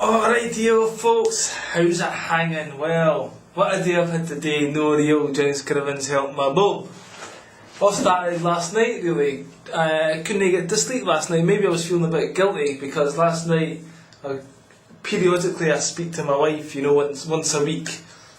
Alright, dear folks, how's it hanging? Well, what a day I've had today. No real John's Craven's helped my boat. All started last night, really. I couldn't get to sleep last night. Maybe I was feeling a bit guilty because last night, periodically I speak to my wife, once a week.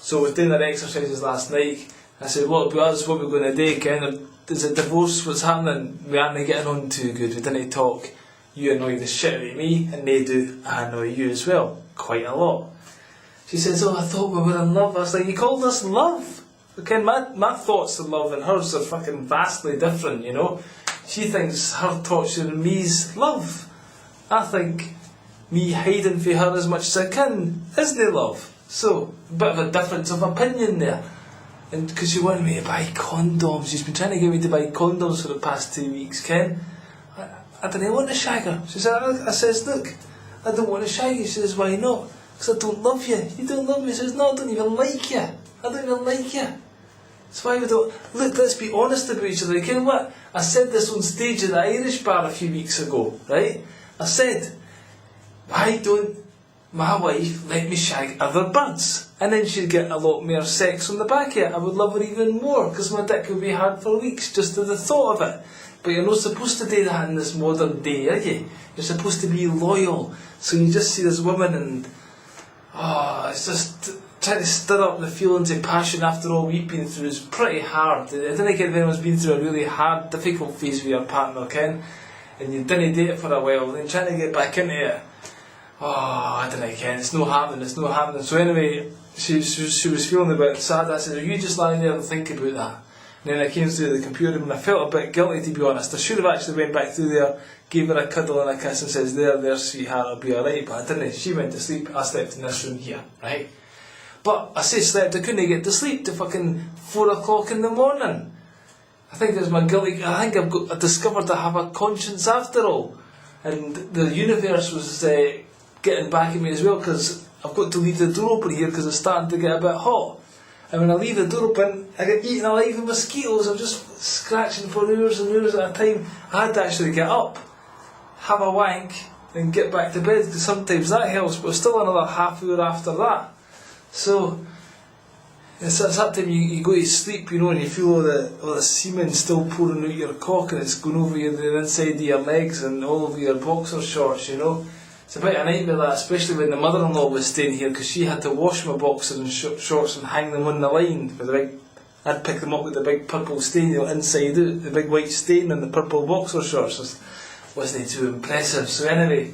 So I was doing our exercises last night. I said, what about us? What are we going to do? Ken, is it divorce? What's happening? We aren't getting on too good. We didn't talk. You annoy the shit out of me, and they do. I annoy you as well, quite a lot. She says, oh, I thought we were in love. I was like, you called us love? Okay, my thoughts of love and hers are fucking vastly different, She thinks her torture and me's love. I think me hiding for her as much as I can isn't love. So, a bit of a difference of opinion there. And because she wanted me to buy condoms. She's been trying to get me to buy condoms for the past 2 weeks, Ken. I didn't want to shag her. She said, I says, look, I don't want to shag you. She says, why not? Because I don't love you. You don't love me. She says, no, I don't even like you. I don't even like you. That's why we don't... Look, let's be honest about each other. You know what? I said this on stage at the Irish bar a few weeks ago, right? I said, why don't my wife let me shag other birds? And then she'd get a lot more sex on the back of it. I would love her even more, because my dick would be hard for weeks just at the thought of it. But you're not supposed to do that in this modern day, are you? You're supposed to be loyal. So you just see this woman and... it's just trying to stir up the feelings of passion after all we've been through is pretty hard. I don't think anyone's been through a really hard, difficult phase with your partner, Ken. And you didn't date it for a while, and then trying to get back into it. I don't know, Ken, it's not happening. So anyway, she was feeling a bit sad. I said, you just lie there and think about that. And then I came through the computer and I felt a bit guilty, to be honest. I should have actually went back through there, gave her a cuddle and a kiss and says, there sweetheart, I'll be alright. But I didn't. She went to sleep. I slept in this room here, right? But I say slept, I couldn't get to sleep till fucking 4 o'clock in the morning. I think it's my guilty. I think I discovered I have a conscience after all. And the universe was getting back at me as well, because I've got to leave the door open here because it's starting to get a bit hot. And when I leave the door open, I get eaten alive with mosquitoes. I'm just scratching for hours and hours at a time. I had to actually get up, have a wank, and get back to bed, because sometimes that helps, but still another half hour after that. So, it's that time you go to sleep, and you feel all the semen still pouring out your cock, and it's going over the inside of your legs and all over your boxer shorts, It's a bit of a nightmare that, especially when the mother-in-law was staying here, because she had to wash my boxers and shorts and hang them on the line with the big... I'd pick them up with the big purple stain inside out, the big white stain on the purple boxer shorts. Wasn't too impressive. So anyway,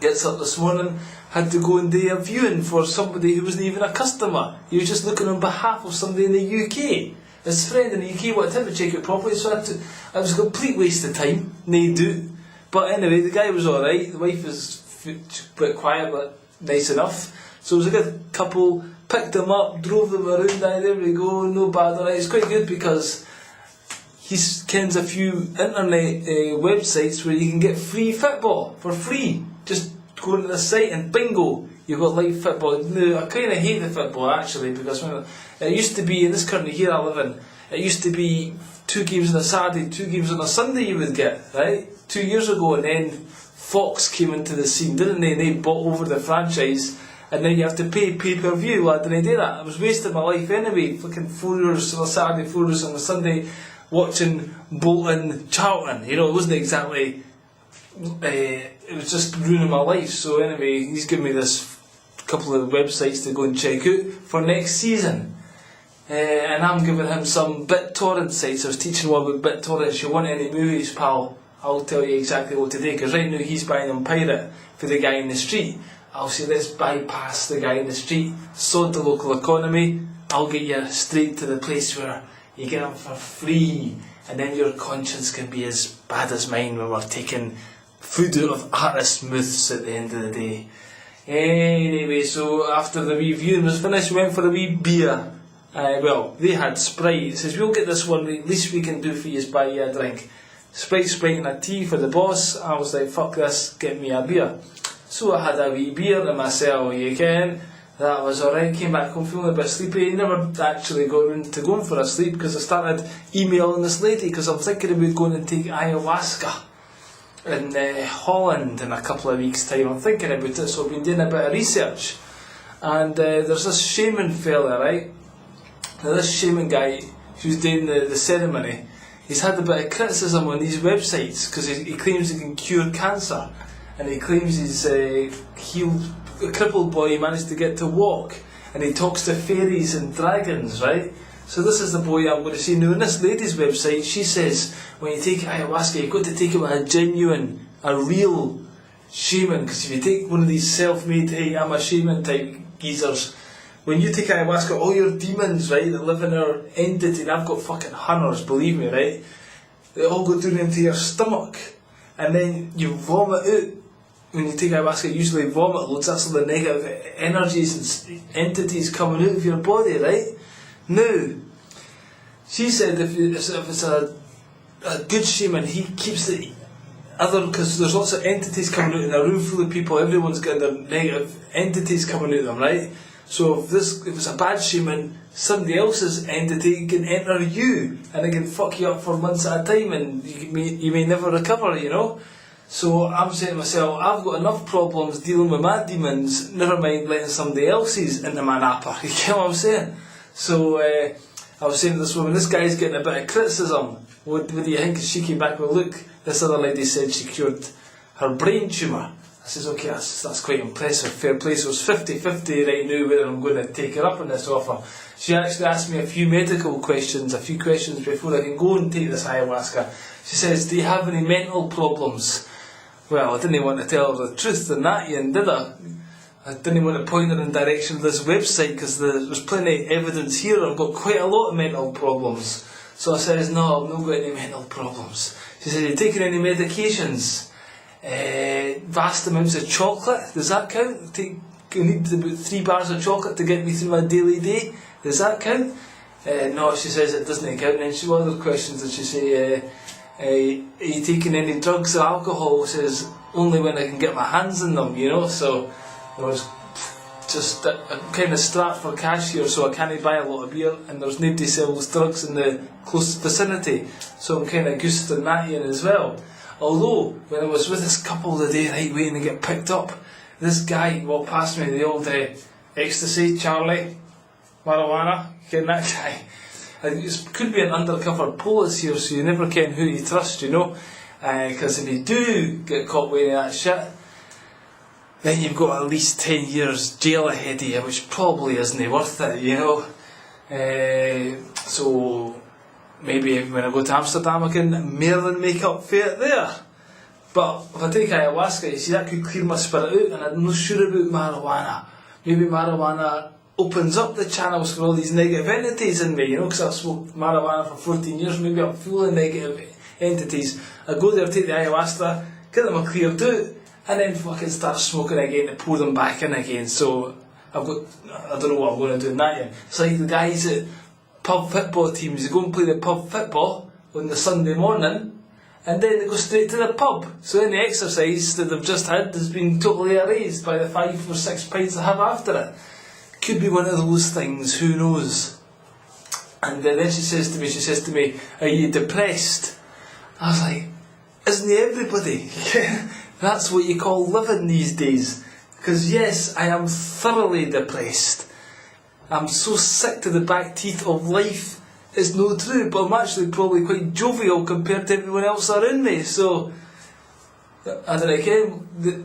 gets up this morning, had to go and do a viewing for somebody who wasn't even a customer. He was just looking on behalf of somebody in the UK. His friend in the UK wanted him to check it properly, so it was a complete waste of time. They do. But anyway, the guy was alright. The wife was a bit quiet, but nice enough. So it was a good couple. Picked them up, drove them around. There we go, no bad. Alright, it's quite good because he kens a few internet websites where you can get free football for free. Just go into the site and bingo, you've got live football. Now, I kind of hate the football actually, because when it used to be in this country here I live in, it used to be 2 games on a Saturday, 2 games on a Sunday you would get, right? 2 years ago, and then Fox came into the scene, didn't they? And they bought over the franchise, and then you have to pay pay-per-view. Well, I didn't do that. I was wasting my life anyway, fucking 4 hours on a Saturday, 4 hours on a Sunday, watching Bolton Charlton. It wasn't exactly... it was just ruining my life. So anyway, he's given me this couple of websites to go and check out for next season. And I'm giving him some BitTorrent sites. I was teaching him about BitTorrent. If you want any movies, pal, I'll tell you exactly what to do, because right now he's buying them pirate for the guy in the street. I'll say, let's bypass the guy in the street, sod the local economy, I'll get you straight to the place where you get them for free, and then your conscience can be as bad as mine when we're taking food out of artists' mouths at the end of the day. Anyway, so after the wee viewing was finished, we went for a wee beer. They had Sprite. It says, we'll get this one, the least we can do for you is buy you a drink. Sprite and a tea for the boss. I was like, fuck this, get me a beer. So I had a wee beer to myself, you can. That was alright. Came back home feeling a bit sleepy. Never actually got round to going for a sleep, because I started emailing this lady, because I'm thinking about going and take ayahuasca. in Holland in a couple of weeks' time. I'm thinking about it, so I've been doing a bit of research. And there's this shaman fella, right? Now this shaman guy who's doing the ceremony, he's had a bit of criticism on these websites because he claims he can cure cancer, and he claims he's healed a crippled boy. He managed to get to walk, and he talks to fairies and dragons, right? So this is the boy I'm going to see. Now on this lady's website, she says when you take ayahuasca, you've got to take it with a genuine, a real shaman, because if you take one of these self-made, hey, I'm a shaman type geezers, when you take ayahuasca, all your demons, right, that live in our entity, and I've got fucking hunters, believe me, right, they all go down into your stomach, and then you vomit out. When you take ayahuasca, you usually vomit loads. That's all the negative energies and entities coming out of your body, right? Now, she said if it's a good shaman, he keeps the other, because there's lots of entities coming out in a room full of people, everyone's got their negative entities coming out of them, right? So if it's a bad shaman, somebody else's entity can enter you, and it can fuck you up for months at a time, and you may never recover, you know? So I'm saying to myself, I've got enough problems dealing with my demons, never mind letting somebody else's into my napper, you get what I'm saying? So I was saying to this woman, this guy's getting a bit of criticism. What do you think? She came back with, look, this other lady said she cured her brain tumour. I says, okay, that's quite impressive, fair play. So it's 50-50 right now whether I'm going to take her up on this offer. She actually asked me a few medical questions, before I can go and take this ayahuasca. She says, do you have any mental problems? Well, I didn't want to tell her the truth in that end, did I? I didn't want to point her in the direction of this website because there's plenty of evidence here. I've got quite a lot of mental problems. So I says, no, I've not got any mental problems. She said, are you taking any medications? Vast amounts of chocolate, does that count? I need about 3 bars of chocolate to get me through my daily day, does that count? No, she says it doesn't count. And then she what other questions did she say? Are you taking any drugs or alcohol? She says, only when I can get my hands on them, you know. So I was just I'm kind of strapped for cash here, so I can't buy a lot of beer, and there's nobody sells drugs in the close vicinity, so I'm kind of goosed in that end as well. Although, when I was with this couple the day, right, waiting to get picked up, this guy walked past me, the old ecstasy, Charlie, marijuana, getting that guy. It could be an undercover police here, so you never can who you trust, you know. Because if you do get caught with any of that shit, then you've got at least 10 years jail ahead of you, which probably isn't worth it, you know. So maybe when I go to Amsterdam I can more than make up for it there. But if I take ayahuasca, you see, that could clear my spirit out, and I'm not sure about marijuana. Maybe marijuana opens up the channels for all these negative entities in me, you know, because I've smoked marijuana for 14 years, maybe I'm full of negative entities. I go there, take the ayahuasca, get them cleared out, and then fucking start smoking again to pour them back in again. So I don't know what I'm going to do in that yet. It's like the guys at pub football teams, they go and play the pub football on the Sunday morning, and then they go straight to the pub. So any exercise that they've just had has been totally erased by the 5 or 6 pints they have after it. Could be one of those things, who knows. And then she says to me, are you depressed? I was like, isn't everybody? That's what you call living these days. Because yes, I am thoroughly depressed. I'm so sick to the back teeth of life, it's no true, but I'm actually probably quite jovial compared to everyone else around me. So, I don't know,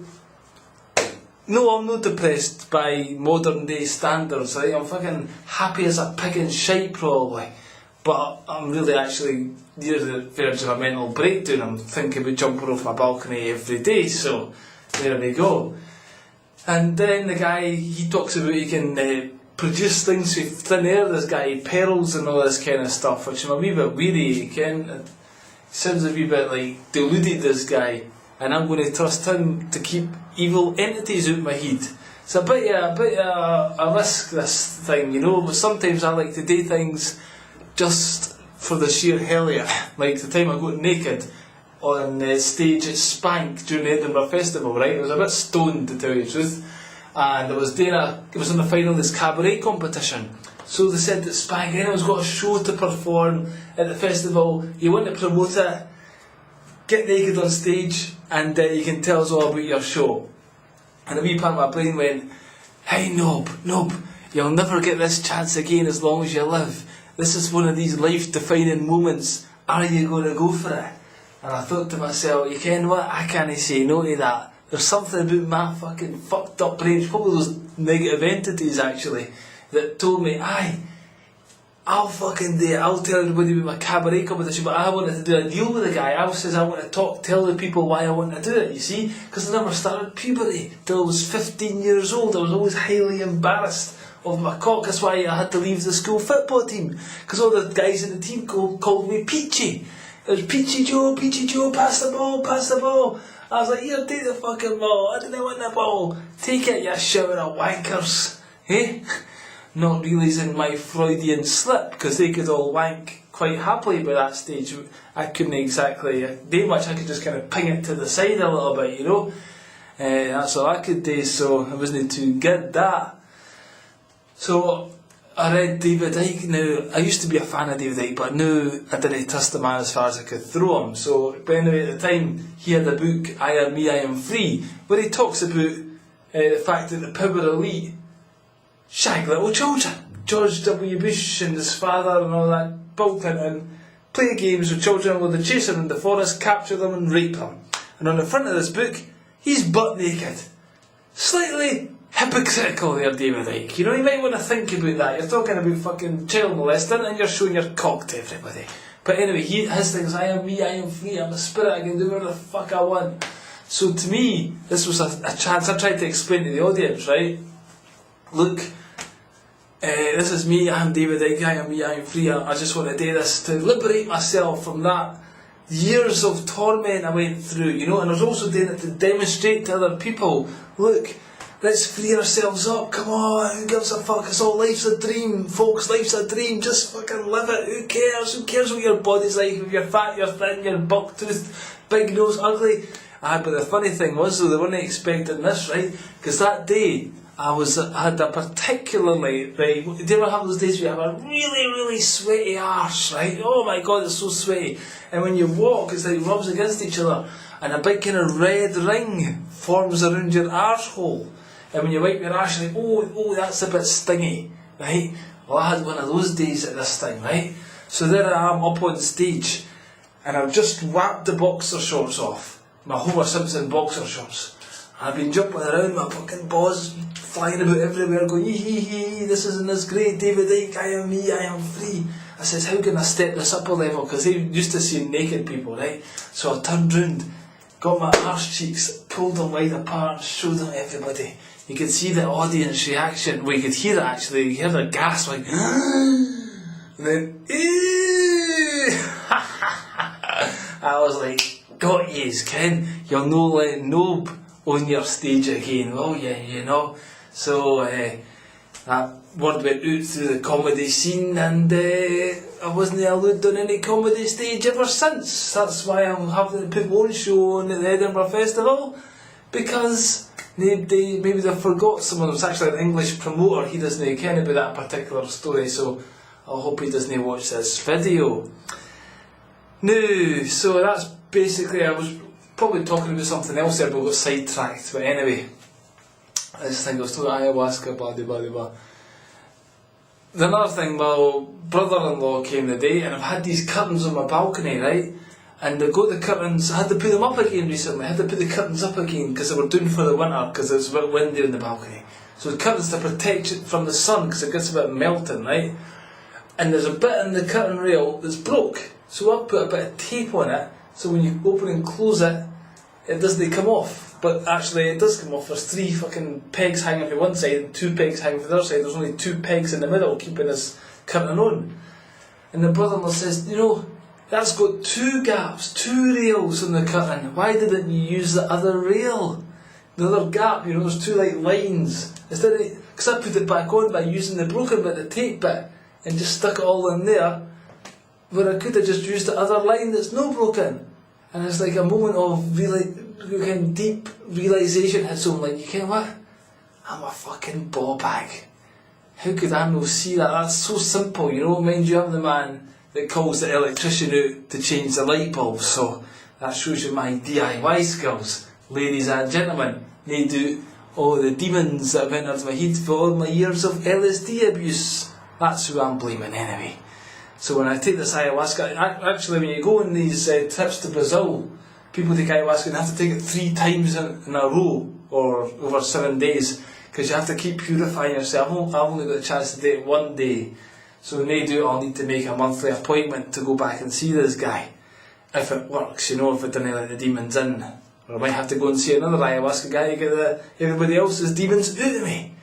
no, I'm not depressed by modern day standards, right? I'm fucking happy as a pig in shite probably. But I'm really actually near the verge of a mental breakdown. I'm thinking about jumping off my balcony every day, so there we go. And then the guy, he talks about he can produce things with thin air, this guy, pearls and all this kind of stuff, which I'm a wee bit weary, it sounds a wee bit like deluded, this guy, and I'm going to trust him to keep evil entities out my head. It's a bit of a risk, this thing, you know, but sometimes I like to do things just for the sheer hell of it. Like the time I got naked on stage at Spank during the Edinburgh Festival, right? I was a bit stoned, to tell you the truth, and it was in the final of this cabaret competition. So they said that Spank anyone's got a show to perform at the festival, you want to promote it, get naked on stage and you can tell us all about your show. And a wee part of my brain went, hey Nob, you'll never get this chance again as long as you live. This is one of these life-defining moments. Are you going to go for it? And I thought to myself, you ken what? I can't say no to that. There's something about my fucking fucked up brain, probably those negative entities actually, that told me, aye, I'll fucking do it. I'll tell everybody about my cabaret competition, but I wanted to do a deal with the guy. I says I want to tell the people why I want to do it, you see? Because I never started puberty till I was 15 years old. I was always highly embarrassed of my cock. That's why I had to leave the school football team. Because all the guys in the team called me Peachy. It was Peachy Joe, pass the ball. I was like, here, take the fucking ball. I didn't want the ball. Take it, you shower of wankers. Eh? Not realising my Freudian slip, because they could all wank quite happily by that stage. I couldn't exactly do much. I could just kind of ping it to the side a little bit, you know. That's all I could do, so I wasn't too good at that. So I read David Icke. Now, I used to be a fan of David Icke, but now I didn't trust the man as far as I could throw him. So, but anyway, at the time, he had a book, I Am Me, I Am Free, where he talks about the fact that the power elite shag little children. George W. Bush and his father and all that, Bill Clinton, play games with children where they chase them in the forest, capture them and rape them. And on the front of this book, he's butt naked. Slightly hypocritical there, David Icke. You know, you might want to think about that. You're talking about fucking child molesting and you're showing your cock to everybody. But anyway, his thing is, I am me, I am free, I'm a spirit, I can do whatever the fuck I want. So to me, this was a chance. I tried to explain to the audience, right? Look, this is me, I'm David Icke, I am me, I am free. I just want to do this to liberate myself from that years of torment I went through, you know. And I was also doing it to demonstrate to other people, look, let's free ourselves up, come on, who gives a fuck, it's all, life's a dream, folks, life's a dream, just fucking live it, who cares what your body's like, if you're fat, you're thin, you're buck-toothed, big nose, ugly. But the funny thing was, though, they weren't expecting this, right, because that day, I had a particularly, right, do you ever have those days where you have a really, really sweaty arse, right? Oh my god, it's so sweaty. And when you walk, it's like rubs against each other, and a big kind of red ring forms around your arsehole. And when you wipe your arse, you're like, oh, that's a bit stingy, right? Well, I had one of those days at this time, right? So there I am up on stage, and I've just whacked the boxer shorts off, my Homer Simpson boxer shorts. I've been jumping around, my fucking balls flying about everywhere, going, hee, this isn't as great, David Icke, I am me, I am free. I says, how can I step this up a level? Because they used to see naked people, right? So I turned round, got my arse cheeks, pulled them wide apart, showed them to everybody. You could see the audience reaction, well, you could hear it actually, you hear the gasp, like, and then, I was like, got yous, Ken, you'll no let Nob on your stage again, will you, you know? So that word went out through the comedy scene, and I wasn't allowed on any comedy stage ever since. That's why I'm having to put my own show on at the Edinburgh Festival, because maybe they forgot someone. It was actually an English promoter, he doesn't care about that particular story, so I hope he doesn't watch this video. No, so that's basically, I was probably talking about something else there, but got sidetracked. But anyway, I just think I was talking ayahuasca, blah blah blah. The another thing, my brother-in-law came today, and I've had these curtains on my balcony, right? And they got the curtains, I had to put them up again recently. I had to put the curtains up again because they were doing for the winter, because it was a bit windy on the balcony. So the curtains to protect it from the sun, because it gets a bit melting, right? And there's a bit in the curtain rail that's broke. So I put a bit of tape on it, so when you open and close it, it doesn't come off. But actually it does come off. There's 3 fucking pegs hanging from one side and 2 pegs hanging from the other side. There's only 2 pegs in the middle keeping this curtain on. And the brother-in-law says, you know, that's got 2 gaps, 2 rails in the curtain. Why didn't you use the other rail? The other gap, you know, there's 2 like lines. Instead of, because I put it back on by using the broken bit, the tape bit, and just stuck it all in there, where I could have just used the other line that's no broken. And it's like a moment of really deep realisation hits home, like, you know what? I'm a fucking ball bag. How could I not see that? That's so simple, you know. Mind you, I'm the man that calls the electrician out to change the light bulb, so That shows you my DIY skills. Ladies and gentlemen, need do all the demons that have entered my head for all my years of LSD abuse. That's who I'm blaming anyway. So when I take this ayahuasca, actually when you go on these trips to Brazil, people take ayahuasca and have to take it 3 times in a row or over 7 days, because you have to keep purifying yourself. I've only got a chance to do it 1 day. So when they do it, I'll need to make a monthly appointment to go back and see this guy. If it works, if it doesn't let the demons in. Or I might have to go and see another ayahuasca guy to get everybody else's demons out of me.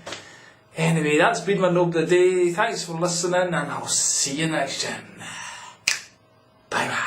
Anyway, that's been my Nob Today. Thanks for listening, and I'll see you next time. Bye bye.